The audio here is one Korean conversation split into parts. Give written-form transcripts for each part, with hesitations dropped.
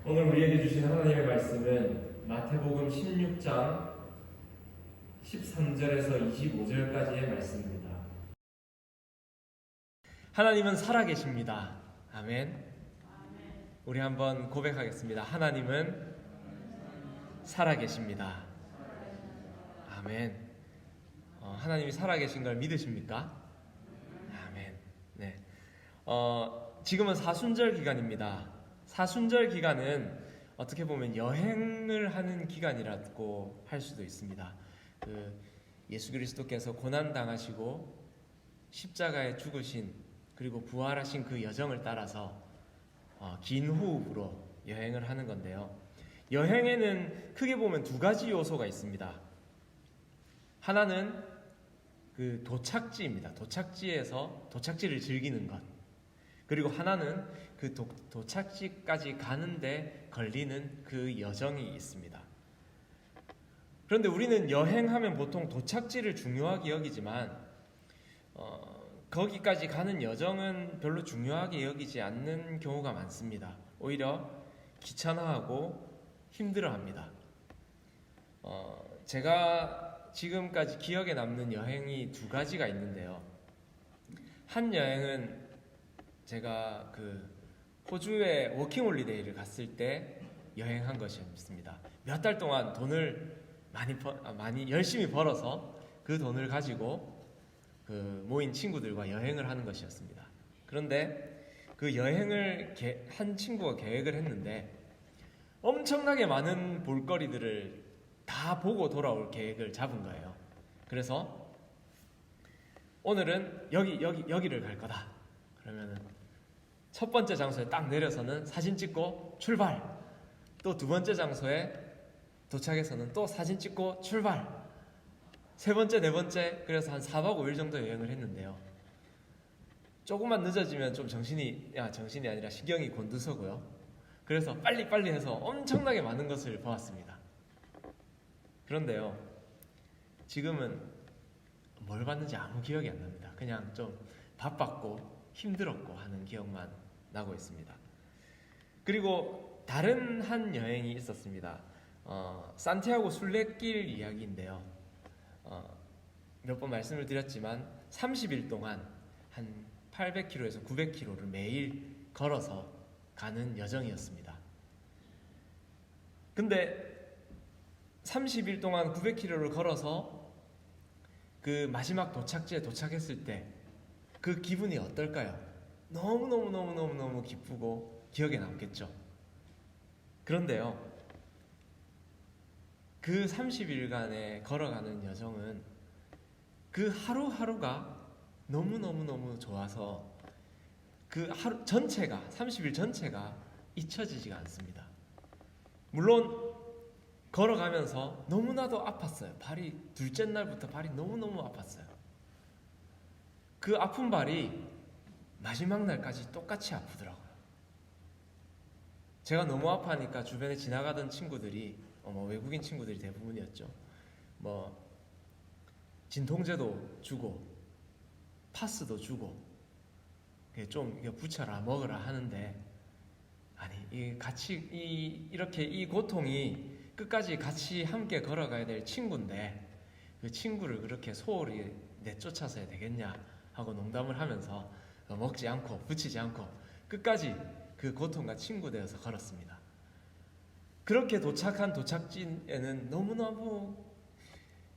오늘 우리에게 주신 하나님의 말씀은 마태복음 16장 13절에서 25절까지의 말씀입니다. 하나님은 살아계십니다. 아멘. 우리 한번 고백하겠습니다. 하나님은 살아계십니다. 아멘. 하나님이 살아계신 걸 믿으십니까? 아멘. 네. 지금은 사순절 기간입니다. 사순절 기간은 어떻게 보면 여행을 하는 기간이라고 할 수도 있습니다. 예수 그리스도께서 고난 당하시고 십자가에 죽으신 그리고 부활하신 그 여정을 따라서 긴 호흡으로 여행을 하는 건데요. 여행에는 크게 보면 두 가지 요소가 있습니다. 하나는 그 도착지입니다. 도착지에서 도착지를 즐기는 것. 그리고 하나는 그 도착지까지 가는데 걸리는 그 여정이 있습니다. 그런데 우리는 여행하면 보통 도착지를 중요하게 여기지만 거기까지 가는 여정은 별로 중요하게 여기지 않는 경우가 많습니다. 오히려 귀찮아하고 힘들어합니다. 제가 지금까지 기억에 남는 여행이 두 가지가 있는데요. 한 여행은 제가 호주에 워킹홀리데이를 갔을 때 여행한 것이었습니다. 몇 달 동안 돈을 많이 열심히 벌어서 그 돈을 가지고 모인 친구들과 여행을 하는 것이었습니다. 그런데 그 여행을 한 친구가 계획을 했는데 엄청나게 많은 볼거리들을 다 보고 돌아올 계획을 잡은 거예요. 그래서 오늘은 여기를 갈 거다. 그러면은 첫 번째 장소에 딱 내려서는 사진 찍고 출발. 또 두 번째 장소에 도착해서는 또 사진 찍고 출발. 세 번째, 네 번째, 그래서 한 4박 5일 정도 여행을 했는데요. 조금만 늦어지면 좀 정신이 아니라 신경이 곤두서고요. 그래서 빨리빨리 해서 엄청나게 많은 것을 보았습니다. 그런데요, 지금은 뭘 봤는지 아무 기억이 안 납니다. 그냥 좀 바빴고 힘들었고 하는 기억만 나고 있습니다. 그리고 다른 한 여행이 있었습니다. 산티아고 순례길 이야기인데요. 몇 번 말씀을 드렸지만 30일 동안 한 800km에서 900km를 매일 걸어서 가는 여정이었습니다. 근데 30일 동안 900km를 걸어서 그 마지막 도착지에 도착했을 때 그 기분이 어떨까요? 너무너무 기쁘고 기억에 남겠죠. 그런데요, 그 30일간의 걸어가는 여정은 그 하루하루가 너무 좋아서 그 하루 전체가 30일 전체가 잊혀지지가 않습니다. 물론 걸어가면서 너무나도 아팠어요. 둘째 날부터 발이 너무너무 아팠어요. 그 아픈 발이 마지막 날까지 똑같이 아프더라고요. 제가 너무 아파하니까 주변에 지나가던 친구들이 외국인 친구들이 대부분이었죠. 진통제도 주고 파스도 주고 좀 붙여라 먹으라 하는데, 아니 이렇게 이 고통이 끝까지 같이 함께 걸어가야 될 친구인데 그 친구를 그렇게 소홀히 내쫓아서 해야 되겠냐 하고 농담을 하면서 먹지 않고 붙이지 않고 끝까지 그 고통과 친구 되어서 걸었습니다. 그렇게 도착한 도착지에는 너무너무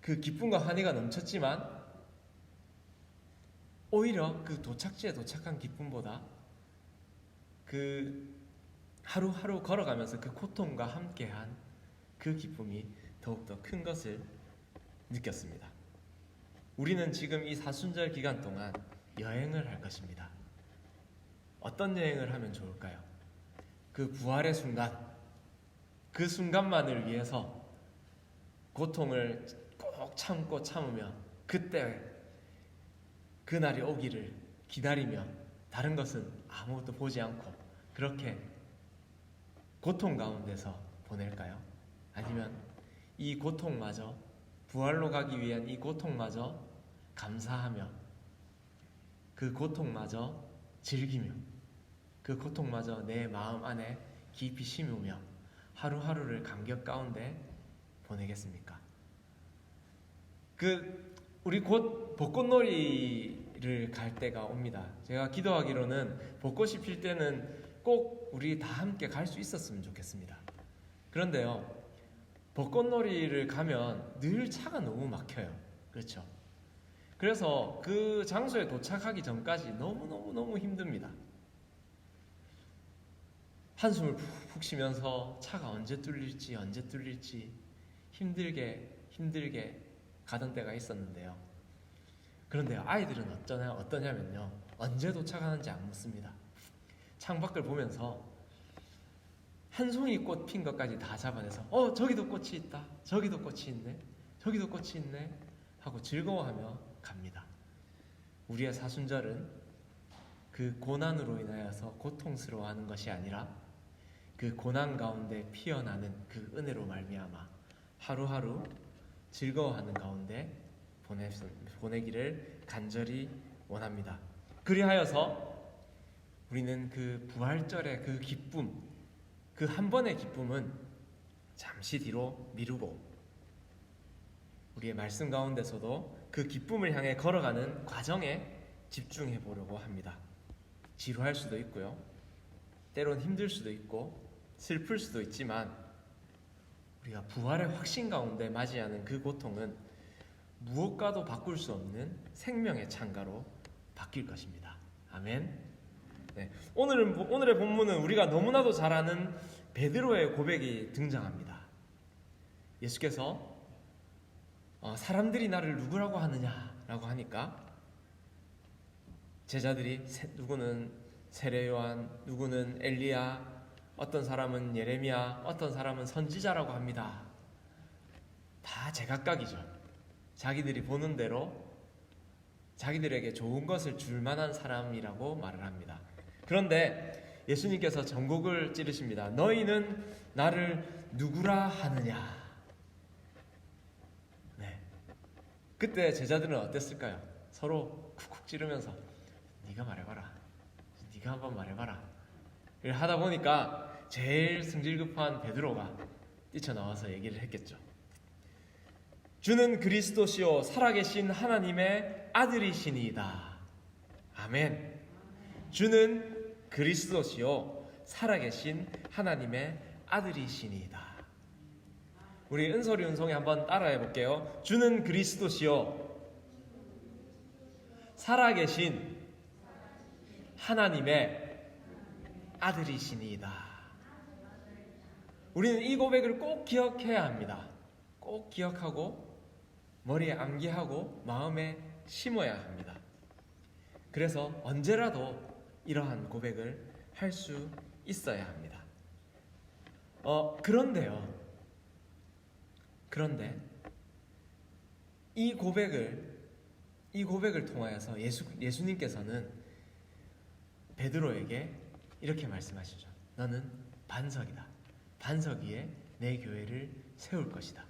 그 기쁨과 환희가 넘쳤지만 오히려 그 도착지에 도착한 기쁨보다 그 하루하루 걸어가면서 그 고통과 함께한 그 기쁨이 더욱더 큰 것을 느꼈습니다. 우리는 지금 이 사순절 기간 동안 여행을 할 것입니다. 어떤 여행을 하면 좋을까요? 그 부활의 순간, 그 순간만을 위해서 고통을 꼭 참으며 그때 그날이 오기를 기다리며 다른 것은 아무것도 보지 않고 그렇게 고통 가운데서 보낼까요? 아니면 이 고통마저, 부활로 가기 위한 이 고통마저 감사하며 그 고통마저 즐기며 그 고통마저 내 마음 안에 깊이 심으며 하루하루를 감격 가운데 보내겠습니까? 우리 곧 벚꽃놀이를 갈 때가 옵니다. 제가 기도하기로는 벚꽃이 필 때는 꼭 우리 다 함께 갈 수 있었으면 좋겠습니다. 그런데요, 벚꽃놀이를 가면 늘 차가 너무 막혀요. 그렇죠? 그래서 그 장소에 도착하기 전까지 너무너무 힘듭니다. 한숨을 푹푹 쉬면서 차가 언제 뚫릴지 힘들게 가던 때가 있었는데요. 그런데요, 아이들은 어떠냐면요, 언제 도착하는지 안 묻습니다. 창밖을 보면서 한 송이 꽃 핀 것까지 다 잡아내서 저기도 꽃이 있다, 저기도 꽃이 있네, 저기도 꽃이 있네 하고 즐거워하며 갑니다. 우리의 사순절은 그 고난으로 인하여서 고통스러워하는 것이 아니라 그 고난 가운데 피어나는 그 은혜로 말미암아 하루하루 즐거워하는 가운데 보내기를 간절히 원합니다. 그리하여서 우리는 그 부활절의 그 기쁨, 그 한 번의 기쁨은 잠시 뒤로 미루고 우리의 말씀 가운데서도 그 기쁨을 향해 걸어가는 과정에 집중해 보려고 합니다. 지루할 수도 있고요, 때론 힘들 수도 있고 슬플 수도 있지만 우리가 부활의 확신 가운데 맞이하는 그 고통은 무엇과도 바꿀 수 없는 생명의 창가로 바뀔 것입니다. 아멘. 네, 오늘의 본문은 우리가 너무나도 잘 아는 베드로의 고백이 등장합니다. 예수께서 사람들이 나를 누구라고 하느냐라고 하니까 제자들이 누구는 세례 요한, 누구는 엘리야, 어떤 사람은 예레미야, 어떤 사람은 선지자라고 합니다. 다 제각각이죠. 자기들이 보는 대로 자기들에게 좋은 것을 줄 만한 사람이라고 말을 합니다. 그런데 예수님께서 전곡을 찌르십니다. 너희는 나를 누구라 하느냐? 네. 그때 제자들은 어땠을까요? 서로 쿡쿡 찌르면서 네가 말해봐라, 네가 한번 말해봐라 이를 하다 보니까 제일 승질급한 베드로가 뛰쳐나와서 얘기를 했겠죠. 주는 그리스도시요 살아계신 하나님의 아들이시니이다. 아멘. 주는 그리스도시요 살아계신 하나님의 아들이시니이다. 우리 은솔이 운송이 한번 따라해 볼게요. 주는 그리스도시요 살아계신 하나님의 아들이시니이다. 우리는 이 고백을 꼭 기억해야 합니다. 꼭 기억하고 머리에 암기하고 마음에 심어야 합니다. 그래서 언제라도 이러한 고백을 할 수 있어야 합니다. 그런데 이 고백을 통하여서 예수님께서는 베드로에게 이렇게 말씀하시죠. 너는 반석이다. 반석 위에 내 교회를 세울 것이다.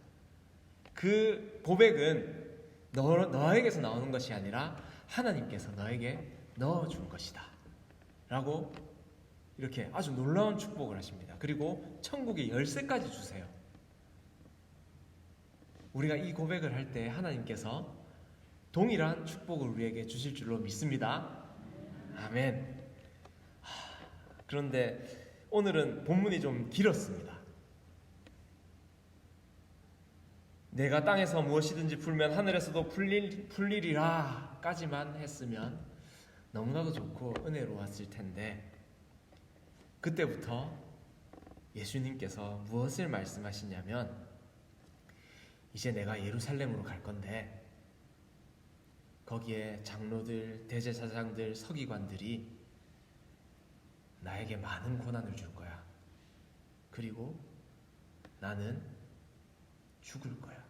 그 고백은 너에게서 나오는 것이 아니라 하나님께서 너에게 넣어준 것이다 라고 이렇게 아주 놀라운 축복을 하십니다. 그리고 천국의 열쇠까지 주세요. 우리가 이 고백을 할 때 하나님께서 동일한 축복을 우리에게 주실 줄로 믿습니다. 아멘. 그런데 오늘은 본문이 좀 길었습니다. 내가 땅에서 무엇이든지 풀면 하늘에서도 풀리리라 까지만 했으면 너무나도 좋고 은혜로웠을 텐데 그때부터 예수님께서 무엇을 말씀하시냐면 이제 내가 예루살렘으로 갈 건데 거기에 장로들, 대제사장들, 서기관들이 나에게 많은 고난을 줄 거야. 그리고 나는 죽을 거야.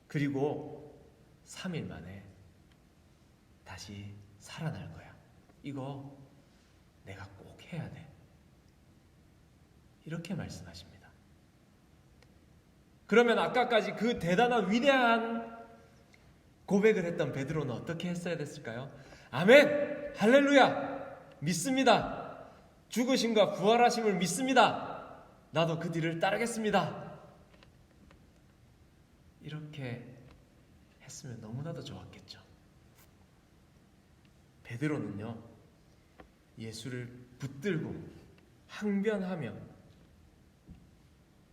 그리고 3일 만에 다시 살아날 거야. 이거 내가 꼭 해야 돼. 이렇게 말씀하십니다. 그러면 아까까지 그 대단한 위대한 고백을 했던 베드로는 어떻게 했어야 됐을까요? 아멘! 할렐루야! 믿습니다. 죽으심과 부활하심을 믿습니다. 나도 그 뒤를 따르겠습니다. 이렇게 했으면 너무나도 좋았겠죠. 베드로는요, 예수를 붙들고 항변하며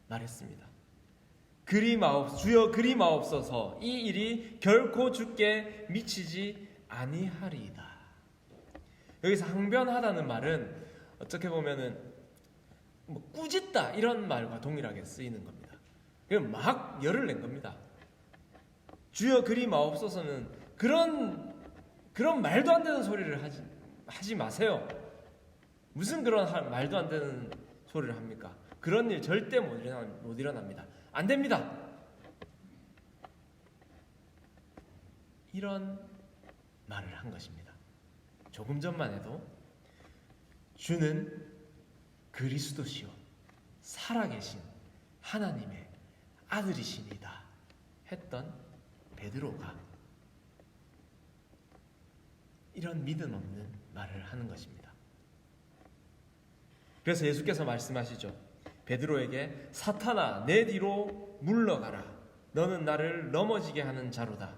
말했습니다. 주여 그리마옵소서. 이 일이 결코 주께 미치지 아니하리이다. 여기서 항변하다는 말은 어떻게 보면은 꾸짖다 이런 말과 동일하게 쓰이는 겁니다. 그냥 막 열을 낸 겁니다. 주여 그리마옵소서는 그런 말도 안 되는 소리를 하지 마세요. 무슨 그런 말도 안 되는 소리를 합니까? 그런 일 절대 못 일어납니다. 안 됩니다. 이런 말을 한 것입니다. 조금 전만 해도 주는 그리스도시요 살아계신 하나님의 아들이십니다 했던 베드로가 이런 믿음 없는 말을 하는 것입니다. 그래서 예수께서 말씀하시죠. 베드로에게 사탄아 내 뒤로 물러가라. 너는 나를 넘어지게 하는 자로다.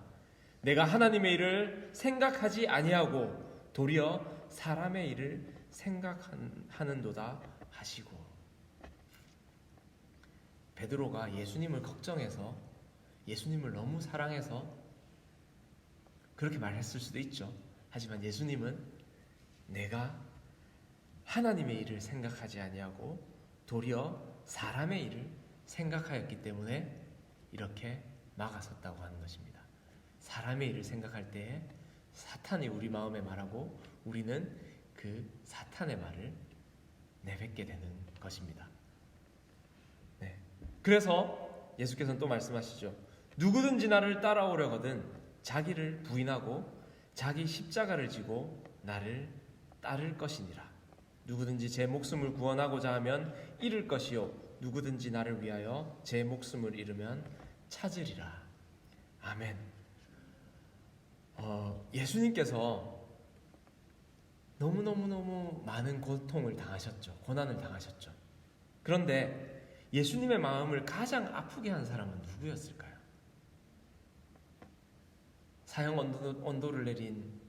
내가 하나님의 일을 생각하지 아니하고 도리어 사람의 일을 생각하는도다 하시고. 베드로가 예수님을 걱정해서 예수님을 너무 사랑해서 그렇게 말했을 수도 있죠. 하지만 예수님은 내가 하나님의 일을 생각하지 아니하고 도리어 사람의 일을 생각하였기 때문에 이렇게 막아섰다고 하는 것입니다. 사람의 일을 생각할 때에 사탄이 우리 마음에 말하고 우리는 그 사탄의 말을 내뱉게 되는 것입니다. 네. 그래서 예수께서는 또 말씀하시죠. 누구든지 나를 따라오려거든 자기를 부인하고 자기 십자가를 지고 나를 따를 것이니라. 누구든지 제 목숨을 구원하고자 하면 잃을 것이요 누구든지 나를 위하여 제 목숨을 잃으면 찾으리라. 아멘. 예수님께서 너무너무 많은 고통을 당하셨죠. 고난을 당하셨죠. 그런데 예수님의 마음을 가장 아프게 한 사람은 누구였을까요? 사형 언도를 내린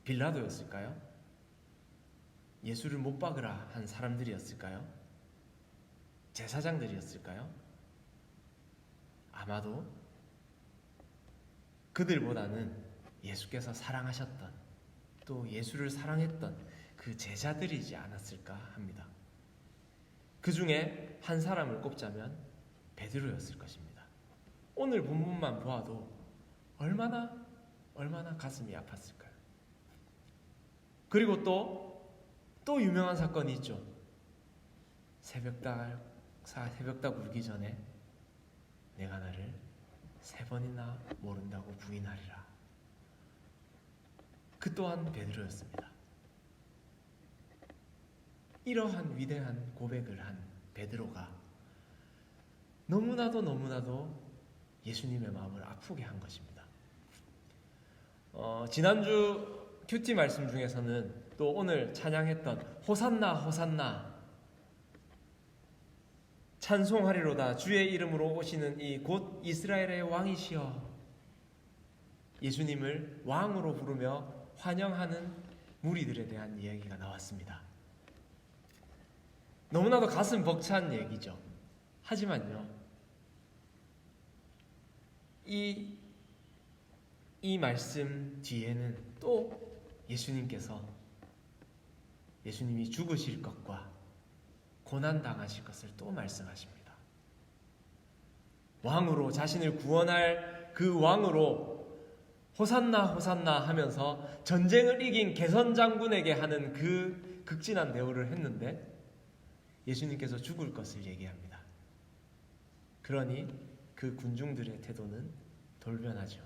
빌라도였을까요? 예수를 못 박으라 한 사람들이었을까요? 제사장들이었을까요? 아마도 그들보다는 예수께서 사랑하셨던 또 예수를 사랑했던 그 제자들이지 않았을까 합니다. 그 중에 한 사람을 꼽자면 베드로였을 것입니다. 오늘 본문만 보아도 얼마나 가슴이 아팠을까요? 그리고 또 유명한 사건이 있죠. 새벽닭 울기 전에 내가 나를 3번이나 모른다고 부인하리라. 그 또한 베드로였습니다. 이러한 위대한 고백을 한 베드로가 너무나도 예수님의 마음을 아프게 한 것입니다. 지난주 큐티 말씀 중에서는 또 오늘 찬양했던 호산나 호산나 찬송하리로다 주의 이름으로 오시는 이 곧 이스라엘의 왕이시여 예수님을 왕으로 부르며 환영하는 무리들에 대한 이야기가 나왔습니다. 너무나도 가슴 벅찬 얘기죠. 하지만요 이 말씀 뒤에는 또 예수님이 죽으실 것과 고난당하실 것을 또 말씀하십니다. 왕으로 자신을 구원할 그 왕으로 호산나 호산나 하면서 전쟁을 이긴 개선장군에게 하는 그 극진한 대우를 했는데 예수님께서 죽을 것을 얘기합니다. 그러니 그 군중들의 태도는 돌변하죠.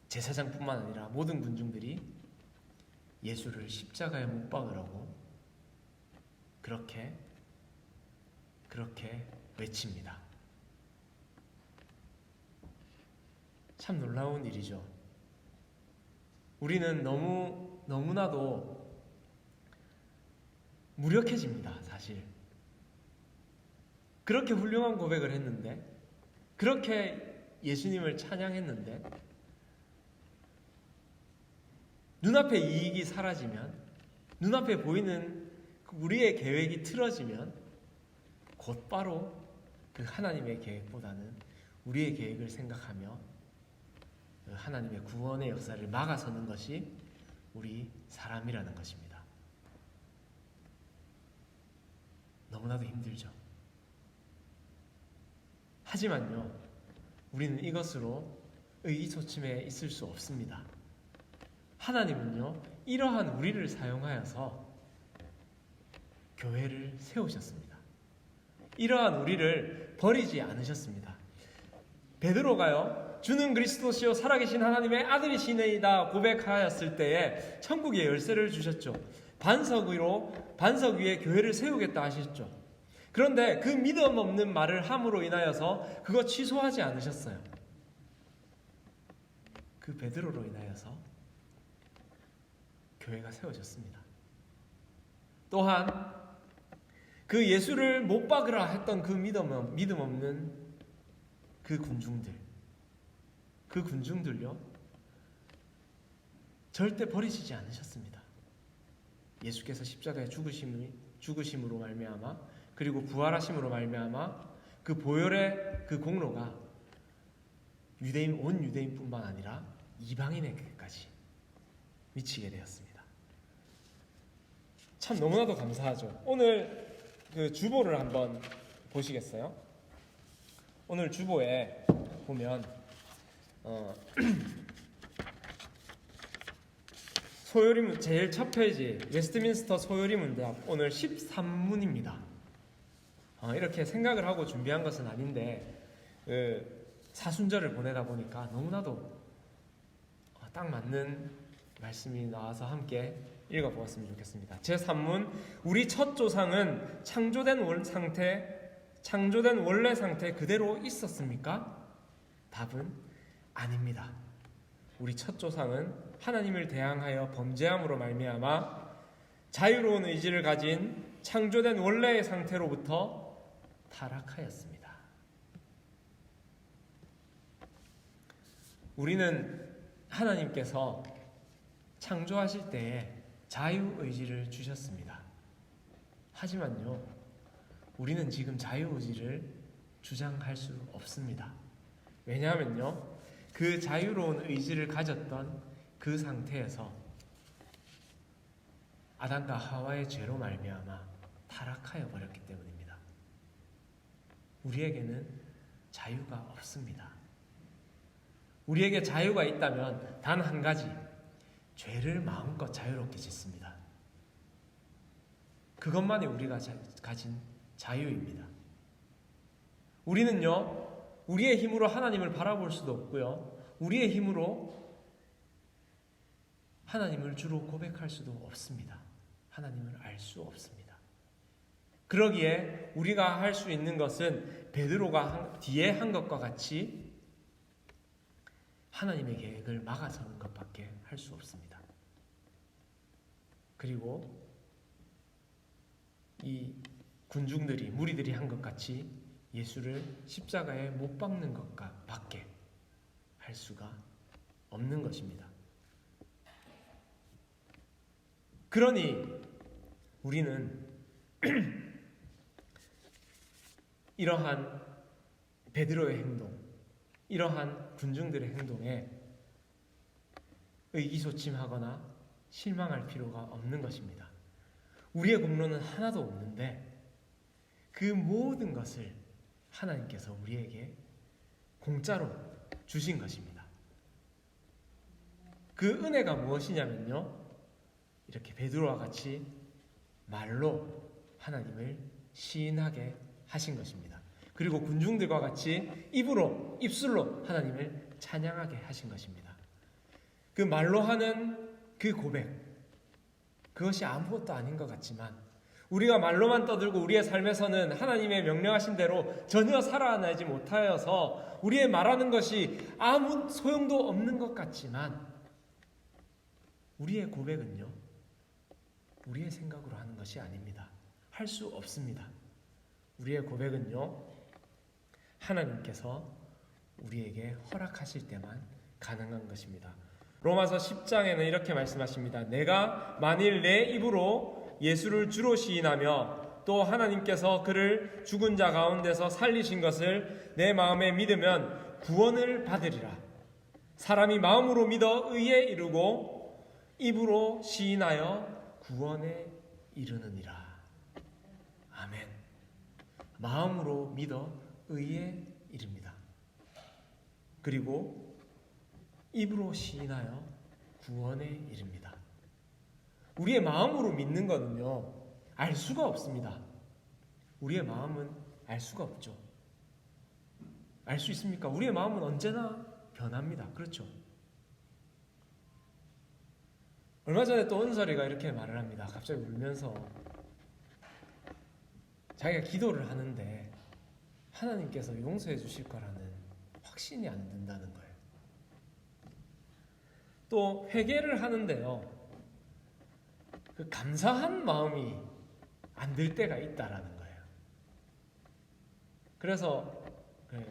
제사장뿐만 아니라 모든 군중들이 예수를 십자가에 못 박으라고 그렇게 외칩니다. 참 놀라운 일이죠. 우리는 너무나도 무력해집니다. 사실 그렇게 훌륭한 고백을 했는데, 그렇게 예수님을 찬양했는데, 눈앞에 이익이 사라지면, 눈앞에 보이는 우리의 계획이 틀어지면 곧바로 그 하나님의 계획보다는 우리의 계획을 생각하며 그 하나님의 구원의 역사를 막아서는 것이 우리 사람이라는 것입니다. 너무나도 힘들죠. 하지만요, 우리는 이것으로 의기소침해 있을 수 없습니다. 하나님은요, 이러한 우리를 사용하여서 교회를 세우셨습니다. 이러한 우리를 버리지 않으셨습니다. 베드로가요, 주는 그리스도시요 살아계신 하나님의 아들이시니이다 고백하였을 때에 천국의 열쇠를 주셨죠. 반석 위에 교회를 세우겠다 하셨죠. 그런데 그 믿음 없는 말을 함으로 인하여서 그거 취소하지 않으셨어요. 그 베드로로 인하여서 교회가 세워졌습니다. 또한 그 예수를 못 박으라 했던 그 믿음 없는 그 군중들요, 절대 버리시지 않으셨습니다. 예수께서 십자가에 죽으심으로 말미암아, 그리고 부활하심으로 말미암아 그 보혈의 그 공로가 온 유대인뿐만 아니라 이방인에게까지 미치게 되었습니다. 참 너무나도 감사하죠. 오늘 그 주보를 한번 보시겠어요? 오늘 주보에 보면 소요리 제일 첫 페이지 웨스트민스터 소요리 문답 오늘 13문입니다. 이렇게 생각을 하고 준비한 것은 아닌데 사순절을 보내다 보니까 너무나도 딱 맞는 말씀이 나와서 함께 읽어보았으면 좋겠습니다. 제3문, 우리 첫 조상은 창조된 원래 상태 그대로 있었습니까? 답은 아닙니다. 우리 첫 조상은 하나님을 대항하여 범죄함으로 말미암아 자유로운 의지를 가진 창조된 원래의 상태로부터 타락하였습니다. 우리는 하나님께서 창조하실 때에 자유의지를 주셨습니다. 하지만요, 우리는 지금 자유의지를 주장할 수 없습니다. 왜냐하면요, 그 자유로운 의지를 가졌던 그 상태에서 아담과 하와의 죄로 말미암아 타락하여 버렸기 때문입니다. 우리에게는 자유가 없습니다. 우리에게 자유가 있다면 단 한 가지, 죄를 마음껏 자유롭게 짓습니다. 그것만이 우리가 가진 자유입니다. 우리는요, 우리의 힘으로 하나님을 바라볼 수도 없고요, 우리의 힘으로 하나님을 주로 고백할 수도 없습니다. 하나님을 알 수 없습니다. 그러기에 우리가 할 수 있는 것은 베드로가 뒤에 한 것과 같이 하나님의 계획을 막아서는 것밖에 할 수 없습니다. 그리고 이 군중들이, 무리들이 한 것 같이 예수를 십자가에 못 박는 것밖에 할 수가 없는 것입니다. 그러니 우리는 이러한 베드로의 행동, 이러한 군중들의 행동에 의기소침하거나 실망할 필요가 없는 것입니다. 우리의 공로는 하나도 없는데 그 모든 것을 하나님께서 우리에게 공짜로 주신 것입니다. 그 은혜가 무엇이냐면요, 이렇게 베드로와 같이 말로 하나님을 시인하게 하신 것입니다. 그리고 군중들과 같이 입술로 하나님을 찬양하게 하신 것입니다. 그 말로 하는 그 고백, 그것이 아무것도 아닌 것 같지만 우리가 말로만 떠들고 우리의 삶에서는 하나님의 명령하신 대로 전혀 살아내지 못하여서 우리의 말하는 것이 아무 소용도 없는 것 같지만 우리의 고백은요, 우리의 생각으로 하는 것이 아닙니다. 할 수 없습니다. 우리의 고백은요, 하나님께서 우리에게 허락하실 때만 가능한 것입니다. 로마서 10장에는 이렇게 말씀하십니다. 내가 만일 내 입으로 예수를 주로 시인하며 또 하나님께서 그를 죽은 자 가운데서 살리신 것을 내 마음에 믿으면 구원을 받으리라. 사람이 마음으로 믿어 의에 이르고 입으로 시인하여 구원에 이르느니라. 아멘. 마음으로 믿어 의에 이릅니다. 그리고 입으로 시인하여 구원에 이릅니다. 우리의 마음으로 믿는 것은요, 알 수가 없습니다. 우리의 마음은 알 수가 없죠. 알 수 있습니까? 우리의 마음은 언제나 변합니다. 그렇죠? 얼마 전에 또 은설이가 이렇게 말을 합니다. 갑자기 울면서 자기가 기도를 하는데 하나님께서 용서해 주실 거라는 확신이 안 든다는 거예요. 또 회개를 하는데요, 그 감사한 마음이 안 들 때가 있다라는 거예요. 그래서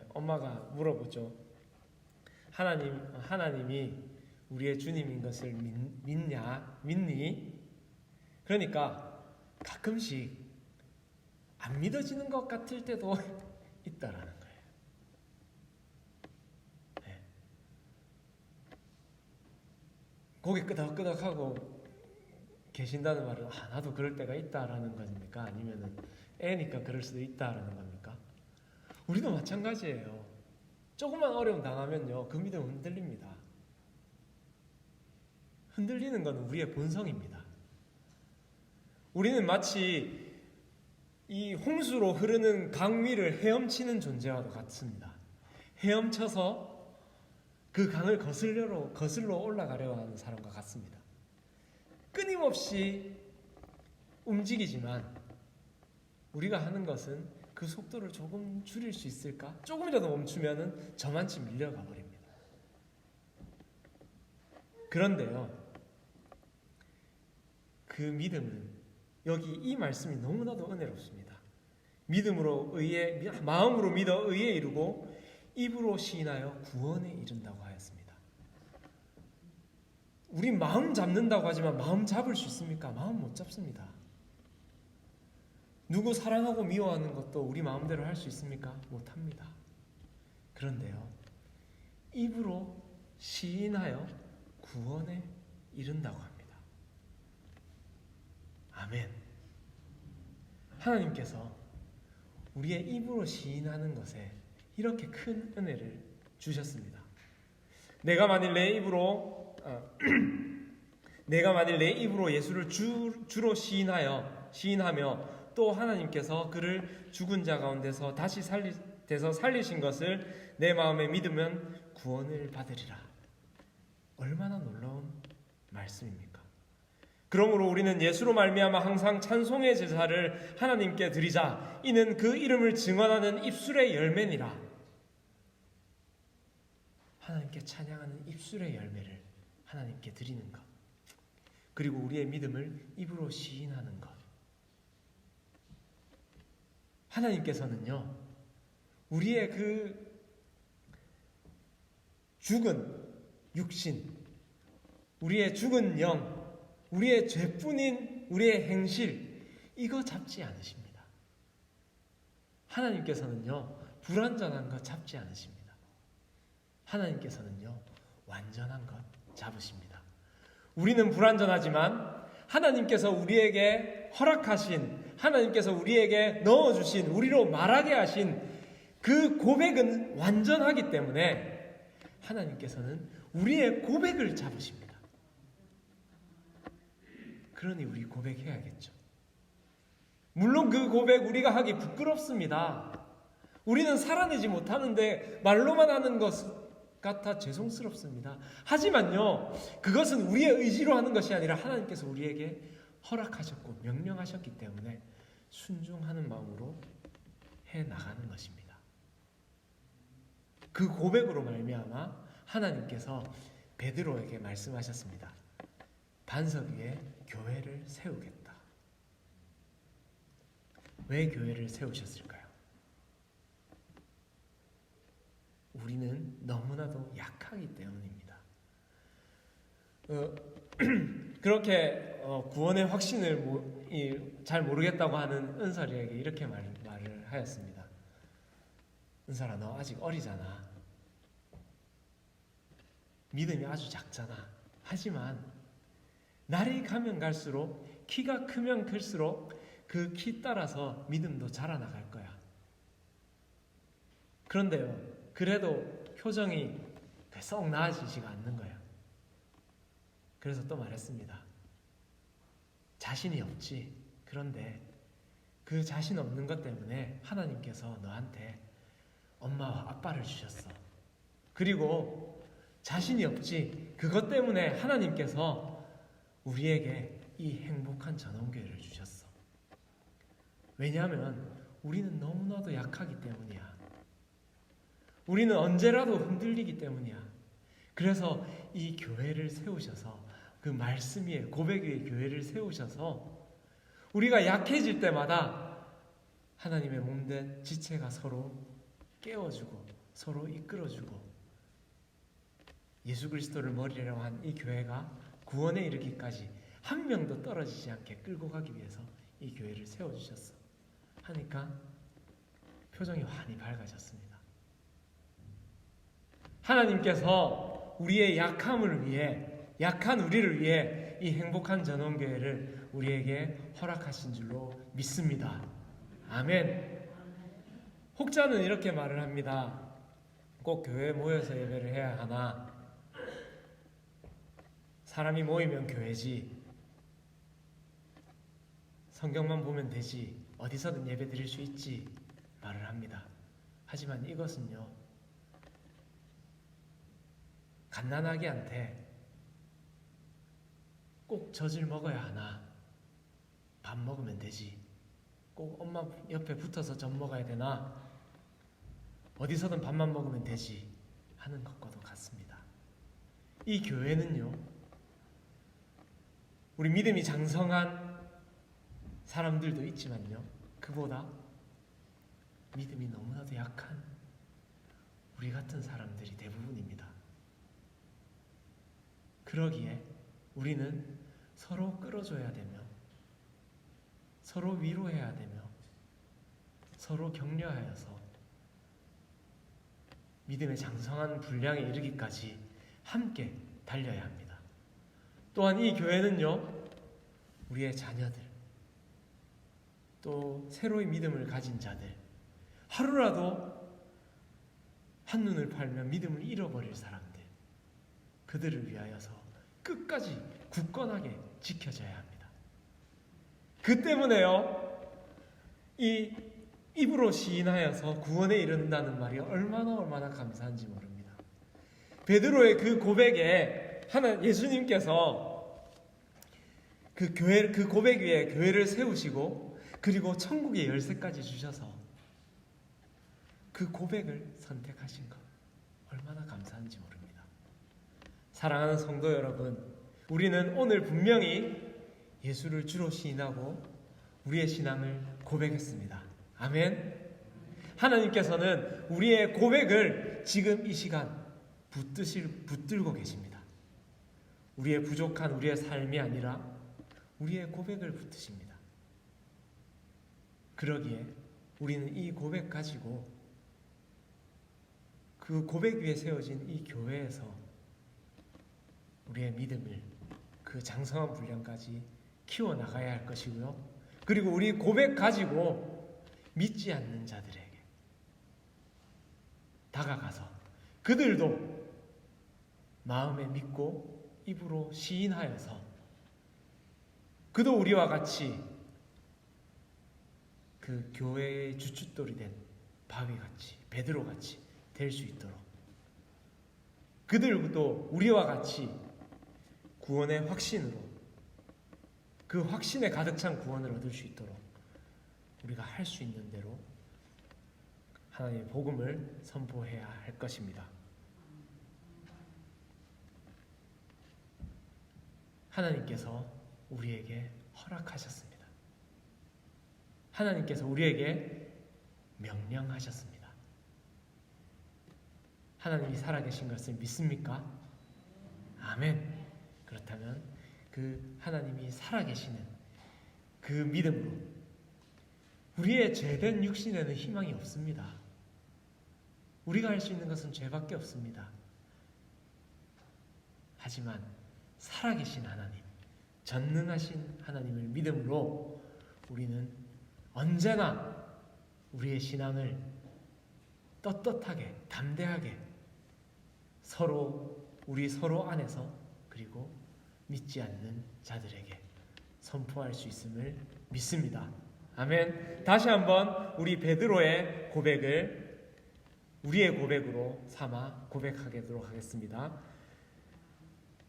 엄마가 물어보죠. 하나님이 우리의 주님인 것을 믿니? 그러니까 가끔씩 안 믿어지는 것 같을 때도 있다라는 거예요. 네. 고개 끄덕끄덕하고 계신다는 말은 나도 그럴 때가 있다라는 겁니까? 아니면은 애니까 그럴 수도 있다라는 겁니까? 우리도 마찬가지예요. 조금만 어려움 당하면요, 그 믿음 흔들립니다. 흔들리는 것은 우리의 본성입니다. 우리는 마치 이 홍수로 흐르는 강 위를 헤엄치는 존재와도 같습니다. 헤엄쳐서 그 강을 거슬러 올라가려 하는 사람과 같습니다. 끊임없이 움직이지만 우리가 하는 것은 그 속도를 조금 줄일 수 있을까? 조금이라도 멈추면은 저만치 밀려가 버립니다. 그런데요, 그 믿음은 여기 이 말씀이 너무나도 은혜롭습니다. 마음으로 믿어 의에 이르고 입으로 시인하여 구원에 이른다고 하였습니다. 우리 마음 잡는다고 하지만 마음 잡을 수 있습니까? 마음 못 잡습니다. 누구 사랑하고 미워하는 것도 우리 마음대로 할 수 있습니까? 못합니다. 그런데요, 입으로 시인하여 구원에 이른다고 합니다. 아멘. 하나님께서 우리의 입으로 시인하는 것에 이렇게 큰 은혜를 주셨습니다. 내가 만일 내 입으로 예수를 주로 시인하며 또 하나님께서 그를 죽은 자 가운데서 다시 살리신 것을 내 마음에 믿으면 구원을 받으리라. 얼마나 놀라운 말씀입니까? 그러므로 우리는 예수로 말미암아 항상 찬송의 제사를 하나님께 드리자. 이는 그 이름을 증언하는 입술의 열매니라. 하나님께 찬양하는 입술의 열매를 하나님께 드리는 것, 그리고 우리의 믿음을 입으로 시인하는 것. 하나님께서는요, 우리의 그 죽은 육신, 우리의 죽은 영, 우리의 죄뿐인 우리의 행실, 이거 잡지 않으십니다. 하나님께서는요, 불완전한 것 잡지 않으십니다. 하나님께서는요, 완전한 것 잡으십니다. 우리는 불완전하지만 하나님께서 우리에게 허락하신, 하나님께서 우리에게 넣어주신, 우리로 말하게 하신 그 고백은 완전하기 때문에 하나님께서는 우리의 고백을 잡으십니다. 그러니 우리 고백해야겠죠. 물론 그 고백 우리가 하기 부끄럽습니다. 우리는 살아내지 못하는데 말로만 하는 것 같아 죄송스럽습니다. 하지만요, 그것은 우리의 의지로 하는 것이 아니라 하나님께서 우리에게 허락하셨고 명령하셨기 때문에 순종하는 마음으로 해나가는 것입니다. 그 고백으로 말미암아 하나님께서 베드로에게 말씀하셨습니다. 반석 위에 교회를 세우겠다. 왜 교회를 세우셨을까요? 우리는 너무나도 약하기 때문입니다. 그렇게 구원의 확신을 잘 모르겠다고 하는 은설이에게 이렇게 말을 하였습니다. 은설아, 너 아직 어리잖아. 믿음이 아주 작잖아. 하지만 날이 가면 갈수록, 키가 크면 클수록 그 키 따라서 믿음도 자라나갈 거야. 그런데요, 그래도 표정이 썩 나아지지가 않는 거예요. 그래서 또 말했습니다. 자신이 없지. 그런데 그 자신 없는 것 때문에 하나님께서 너한테 엄마와 아빠를 주셨어. 그리고 자신이 없지. 그것 때문에 하나님께서 우리에게 이 행복한 전원교회를 주셨어. 왜냐하면 우리는 너무나도 약하기 때문이야. 우리는 언제라도 흔들리기 때문이야. 그래서 이 교회를 세우셔서, 그 말씀 위에, 고백 위에 교회를 세우셔서 우리가 약해질 때마다 하나님의 몸된 지체가 서로 깨워주고 서로 이끌어주고 예수 그리스도를 머리라고 한 이 교회가 구원에 이르기까지 한 명도 떨어지지 않게 끌고 가기 위해서 이 교회를 세워주셨어. 하니까 표정이 환히 밝아졌습니다. 하나님께서 우리의 약함을 위해, 약한 우리를 위해 이 행복한 전원교회를 우리에게 허락하신 줄로 믿습니다. 아멘. 혹자는 이렇게 말을 합니다. 꼭 교회에 모여서 예배를 해야 하나? 사람이 모이면 교회지. 성경만 보면 되지. 어디서든 예배 드릴 수 있지. 말을 합니다. 하지만 이것은요, 갓난아기한테 꼭 젖을 먹어야 하나? 밥 먹으면 되지. 꼭 엄마 옆에 붙어서 젖 먹어야 되나? 어디서든 밥만 먹으면 되지 하는 것과도 같습니다. 이 교회는요, 우리 믿음이 장성한 사람들도 있지만요, 그보다 믿음이 너무나도 약한 우리 같은 사람들이 대부분입니다. 그러기에 우리는 서로 끌어줘야 되며, 서로 위로해야 되며, 서로 격려하여서 믿음의 장성한 분량에 이르기까지 함께 달려야 합니다. 또한 이 교회는요, 우리의 자녀들, 또 새로이 믿음을 가진 자들, 하루라도 한눈을 팔면 믿음을 잃어버릴 사람들, 그들을 위하여서 끝까지 굳건하게 지켜져야 합니다. 그 때문에요, 이 입으로 시인하여서 구원에 이른다는 말이 얼마나 감사한지 모릅니다. 베드로의 그 고백에 예수님께서 그 고백 위에 교회를 세우시고, 그리고 천국의 열쇠까지 주셔서 그 고백을 선택하신 것, 얼마나 감사한지 모릅니다. 사랑하는 성도 여러분, 우리는 오늘 분명히 예수를 주로 시인하고 우리의 신앙을 고백했습니다. 아멘. 하나님께서는 우리의 고백을 지금 이 시간 붙들고 계십니다. 우리의 부족한 우리의 삶이 아니라 우리의 고백을 붙드십니다. 그러기에 우리는 이 고백 가지고 그 고백 위에 세워진 이 교회에서 우리의 믿음을 그 장성한 분량까지 키워나가야 할 것이고요. 그리고 우리 고백 가지고 믿지 않는 자들에게 다가가서 그들도 마음에 믿고 입으로 시인하여서 그도 우리와 같이 그 교회의 주춧돌이 된 바위같이, 베드로같이 될 수 있도록, 그들도 우리와 같이 구원의 확신으로, 그 확신에 가득 찬 구원을 얻을 수 있도록 우리가 할 수 있는 대로 하나님의 복음을 선포해야 할 것입니다. 하나님께서 우리에게 허락하셨습니다. 하나님께서 우리에게 명령하셨습니다. 하나님이 살아계신 것을 믿습니까? 아멘. 그렇다면 그 하나님이 살아계시는 그 믿음으로 우리의 죄된 육신에는 희망이 없습니다. 우리가 할 수 있는 것은 죄밖에 없습니다. 하지만 살아계신 하나님, 전능하신 하나님을 믿음으로 우리는 언제나 우리의 신앙을 떳떳하게, 담대하게 우리 서로 안에서 그리고 믿지 않는 자들에게 선포할 수 있음을 믿습니다. 아멘. 다시 한번 우리 베드로의 고백을 우리의 고백으로 삼아 고백하도록 하겠습니다.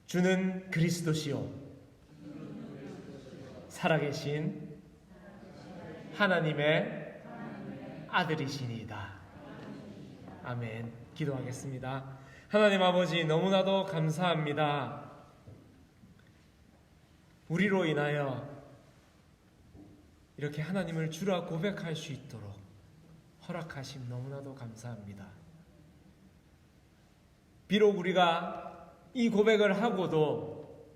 주는 그리스도시요 살아계신 하나님의 아들이시니이다. 아멘. 기도하겠습니다. 하나님 아버지, 너무나도 감사합니다. 우리로 인하여 이렇게 하나님을 주라 고백할 수 있도록 허락하심 너무나도 감사합니다. 비록 우리가 이 고백을 하고도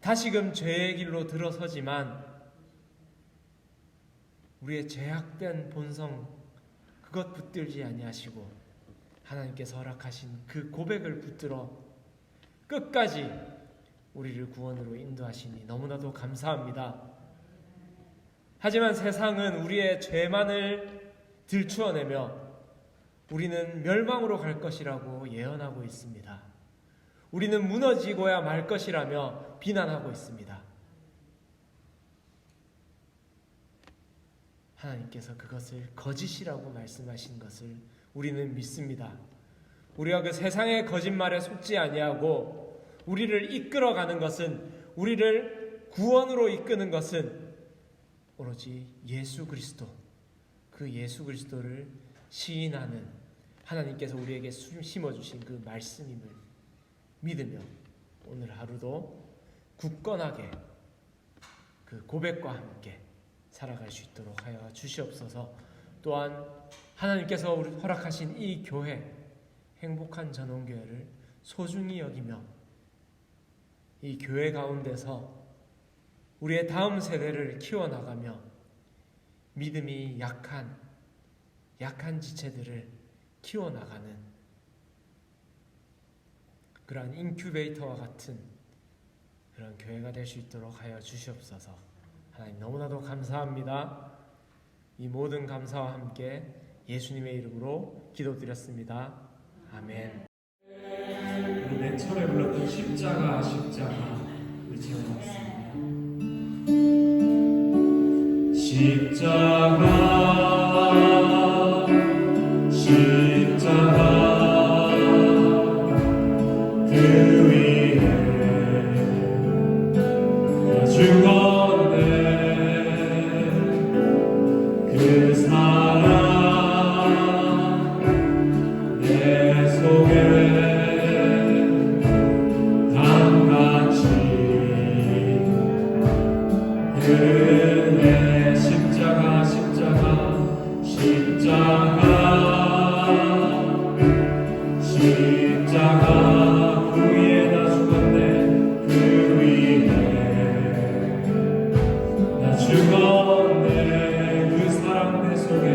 다시금 죄의 길로 들어서지만 우리의 죄악된 본성 그것 붙들지 아니하시고 하나님께서 허락하신 그 고백을 붙들어 끝까지 우리를 구원으로 인도하시니 너무나도 감사합니다. 하지만 세상은 우리의 죄만을 들추어내며 우리는 멸망으로 갈 것이라고 예언하고 있습니다. 우리는 무너지고야 말 것이라며 비난하고 있습니다. 하나님께서 그것을 거짓이라고 말씀하신 것을 우리는 믿습니다. 우리가 그 세상의 거짓말에 속지 아니하고 우리를 이끌어가는 것은, 우리를 구원으로 이끄는 것은 오로지 예수 그리스도, 그 예수 그리스도를 시인하는 하나님께서 우리에게 심어주신 그 말씀임을 믿으며 오늘 하루도 굳건하게 그 고백과 함께 살아갈 수 있도록 하여 주시옵소서. 또한 하나님께서 허락하신 이 교회, 행복한 전원교회를 소중히 여기며 이 교회 가운데서 우리의 다음 세대를 키워나가며 믿음이 약한 지체들을 키워나가는 그러한 인큐베이터와 같은 그런 교회가 될 수 있도록 하여 주시옵소서. 하나님 너무나도 감사합니다. 이 모든 감사와 함께 예수님의 이름으로 기도드렸습니다. 아멘. 우리 맨 처음에 불렀던 십자가 우리 채워놨습니다. 십자가 그 위에 죽었네. 그 사랑 내 속에 강같이 그네 십자가 그 위에 나 죽었네. 그 위에 나 죽었네. 그 사랑 내 속에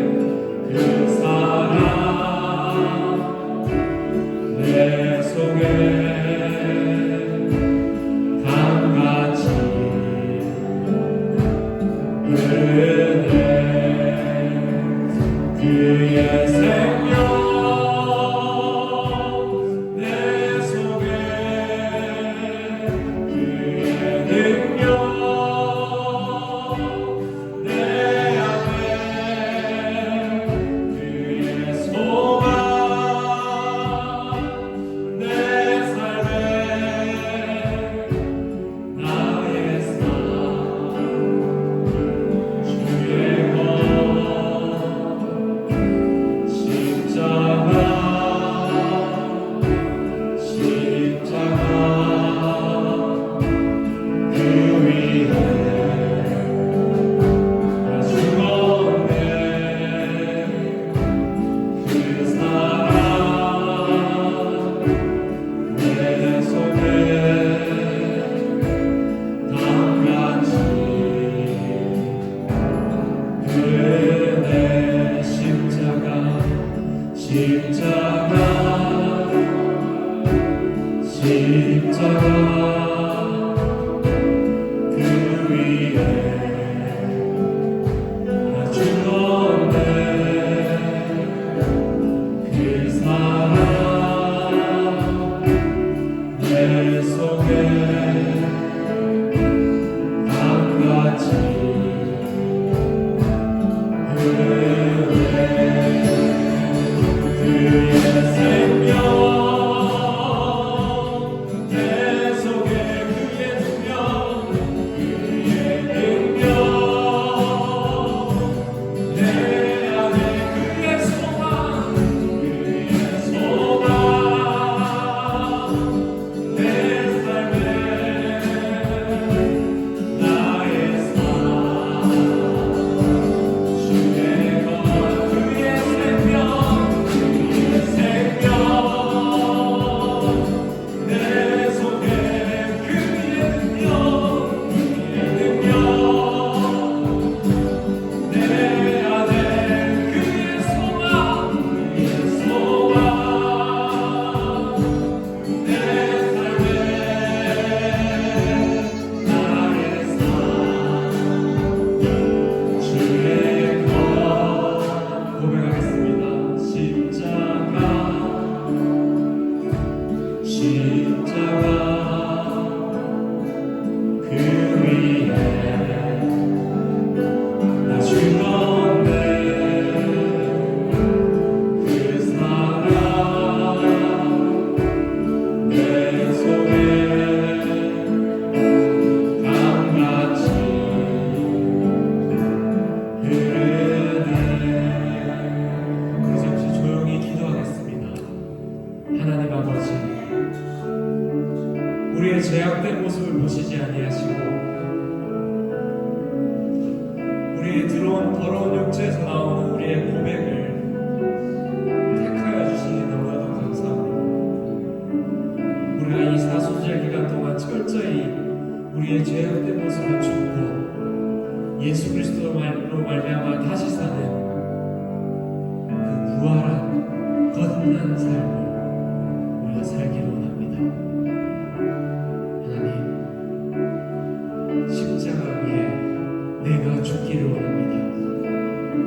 십자가 그 위에 나 죽었네. 그 사랑 내 속에 강같이 그의 생명 내 속에 그의 능력 그의 능력 내 안에 그의 소망 그의 소망 내 삶에 나의 삶 주의 것 그의 생명 내 속에 그의 능력 내 안에 그의 소망 내 삶에 나의 삶 주의 것 고백하겠습니다. 십자가 그 위에 나 죽었네. 그 사랑 내 속에 강같이 흐르네. 그래서 잠시 조용히 기도하겠습니다. 하나님 아버지, 우리의 죄악된 모습을 보시지 아니하시고 우리의 들어온 더러운 육체에서 나오는 우리의 고백을 택하여 주시니 너무나도 감사합니다. 우리가 이 사순절 기간 동안 철저히 우리의 죄악된 모습을 줍고 예수 그리스도로 말미암아 다시 사는 그 부활한 거듭난 삶을 우리가 살기를 원합니다. 하나님, 십자가 위에 내가 죽기를 원합니다.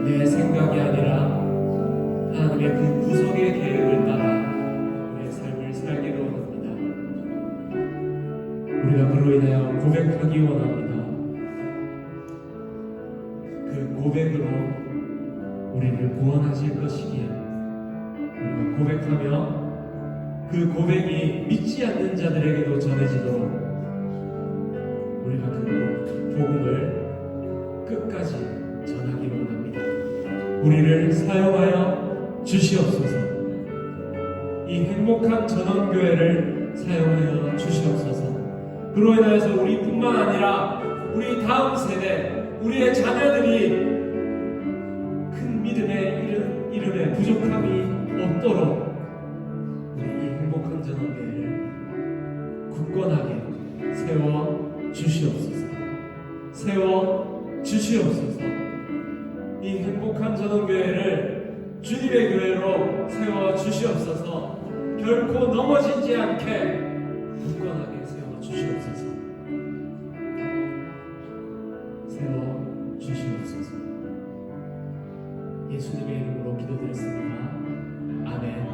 내 생각이 아니라 하나님의 그 구속의 계획을 따라 우리의 삶을 살기를 원합니다. 우리가 그로 인하여 고백하기 원합니다. 그 고백으로 우리를 구원하실 것이기에 우리가 고백하며 그 고백이 믿지 않는 자들에게도 전해지도록 우리가 그 복음을 끝까지 전하기 원합니다. 우리를 사용하여 주시옵소서. 이 행복한 전원교회를 사용하여 주시옵소서. 그로 인하여서 우리뿐만 아니라 우리 다음 세대, 우리의 자녀들이 큰 믿음의 이름에 부족함이 없도록 우리 이 행복한 전원교회를 굳건하게 세워 주시옵소서. 세워 주시옵소서. 이 행복한 전원교회를 주님의 교회로 세워 주시옵소서. 결코 넘어지지 않게 굳건하게 세워 주시옵소서. 세워 주시옵소서. 예수님의 이름으로 기도드렸습니다. 아멘.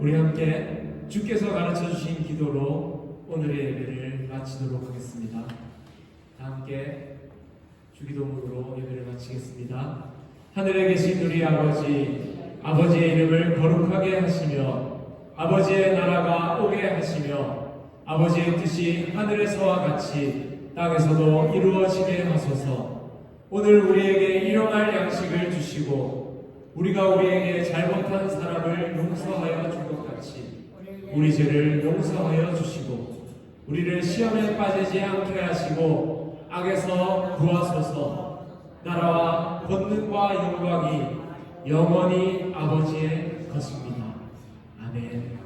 우리 함께 주께서 가르쳐 주신 기도로 오늘의 예배를 마치도록 하겠습니다. 다 함께 주기도문으로 예배를 마치겠습니다. 하늘에 계신 우리 아버지, 아버지의 이름을 거룩하게 하시며 아버지의 나라가 오게 하시며 아버지의 뜻이 하늘에서와 같이 땅에서도 이루어지게 하소서. 오늘 우리에게 일용할 양식을 주시고 우리가 우리에게 잘못한 사람을 용서하여 준 것 같이 우리 죄를 용서하여 주시고 우리를 시험에 빠지지 않게 하시고 악에서 구하소서. 나라와 권능과 영광이 영원히 아버지의 것입니다. 아멘.